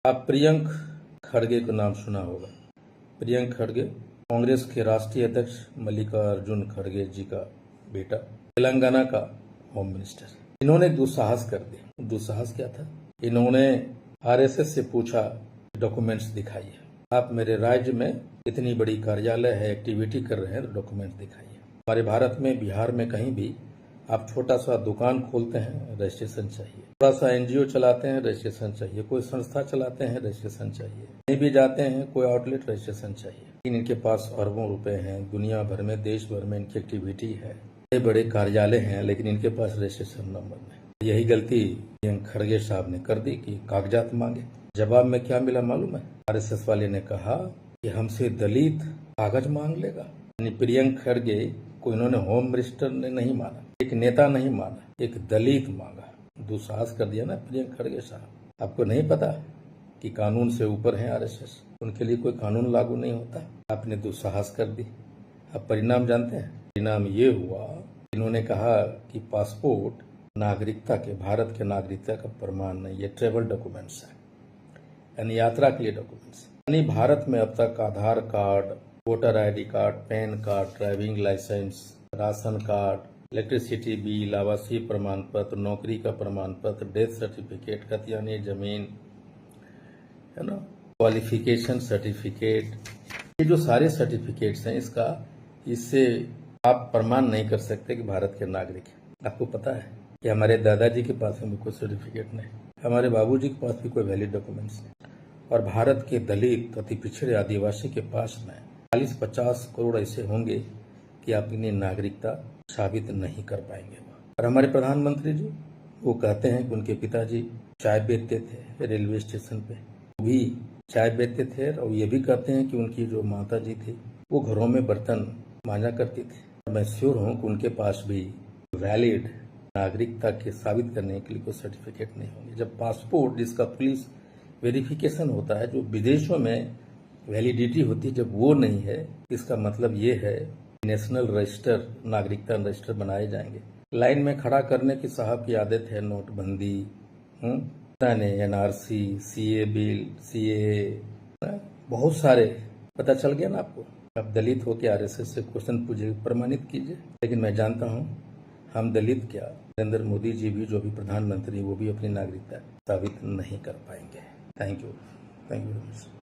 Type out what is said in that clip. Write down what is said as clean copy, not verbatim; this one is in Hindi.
आप प्रियंक खड़गे का नाम सुना होगा। प्रियंक खड़गे कांग्रेस के राष्ट्रीय अध्यक्ष मल्लिकार्जुन खड़गे जी का बेटा, तेलंगाना का होम मिनिस्टर। इन्होंने दुस्साहस कर दिया। दुस्साहस क्या था? इन्होंने आरएसएस से पूछा, डॉक्यूमेंट्स दिखाइए। आप मेरे राज्य में इतनी बड़ी कार्यालय है, एक्टिविटी कर रहे हैं, तो डॉक्यूमेंट दिखाइए। हमारे भारत में, बिहार में कहीं भी आप छोटा सा दुकान खोलते हैं, रजिस्ट्रेशन चाहिए। थोड़ा सा एनजीओ चलाते हैं, रजिस्ट्रेशन चाहिए। कोई संस्था चलाते हैं, रजिस्ट्रेशन चाहिए। कहीं भी जाते हैं, कोई आउटलेट, रजिस्ट्रेशन चाहिए। लेकिन इनके पास अरबों रुपए हैं, दुनिया भर में, देश भर में इनकी एक्टिविटी है, बड़े बड़े कार्यालय हैं, लेकिन इनके पास रजिस्ट्रेशन नंबर नहीं। यही गलती प्रियंक खड़गे साहब ने कर दी कि कागजात मांगे। जवाब में क्या मिला मालूम है? आरएसएस वाले ने कहा कि हमसे दलित कागज मांग लेगा। यानी प्रियंक खड़गे को इन्होंने होम मिनिस्टर ने नहीं माना, एक नेता नहीं माना, एक दलित मांगा। दुस्साहस कर दिया ना प्रियंक खड़गे साहब। आपको नहीं पता कि कानून से ऊपर है आरएसएस? उनके लिए कोई कानून लागू नहीं होता। आपने दुस्साहस कर दी। अब परिणाम जानते हैं? परिणाम ये हुआ, इन्होंने कहा कि पासपोर्ट नागरिकता के, भारत के नागरिकता का प्रमाण नहीं, ये ट्रेवल डॉक्यूमेंट्स है, यानी यात्रा के लिए डॉक्यूमेंट्स। यानी भारत में अब तक Aadhaar card, voter ID card, PAN card, driving licence, ration card, electricity bill, आवासीय प्रमाण पत्र, नौकरी का प्रमाण पत्र, डेथ सर्टिफिकेट, खतियानी जमीन, है ना, क्वालिफिकेशन सर्टिफिकेट, ये जो सारे सर्टिफिकेट्स हैं, इससे आप प्रमाण नहीं कर सकते कि भारत के नागरिक हैं। आपको पता है कि हमारे दादाजी के पास में कोई सर्टिफिकेट नहीं, हमारे बाबूजी के पास भी कोई वैलिड डॉक्यूमेंट्स नहीं, और भारत के दलित, अति पिछड़े आदिवासी के पास में 40-50 करोड़ ऐसे होंगे कि अपनी नागरिकता साबित नहीं कर पाएंगे। और हमारे प्रधानमंत्री जी, वो कहते हैं कि उनके पिताजी चाय बेचते थे रेलवे स्टेशन पे, वो भी चाय बेचते थे, और ये भी कहते हैं कि उनकी जो माता जी थी वो घरों में बर्तन मांजा करती थी। मैं श्योर हूँ कि उनके पास भी वैलिड नागरिकता के साबित करने के लिए कोई सर्टिफिकेट नहीं होंगे। जब पासपोर्ट, जिसका पुलिस वेरिफिकेशन होता है, जो विदेशों में वैलिडिटी होती है, जब वो नहीं है, इसका मतलब ये है नेशनल रजिस्टर, नागरिकता रजिस्टर बनाए जाएंगे। लाइन में खड़ा करने की साहब की आदत है, नोटबंदी, एनआरसी, सीए बिल, सीए, बहुत सारे। पता चल गया ना आपको? आप दलित हो के आरएसएस से क्वेश्चन पूछिए, प्रमाणित कीजिए। लेकिन मैं जानता हूँ, हम दलित क्या, नरेंद्र मोदी जी भी, जो भी प्रधानमंत्री, वो भी अपनी नागरिकता साबित नहीं कर पाएंगे। Thank you very much.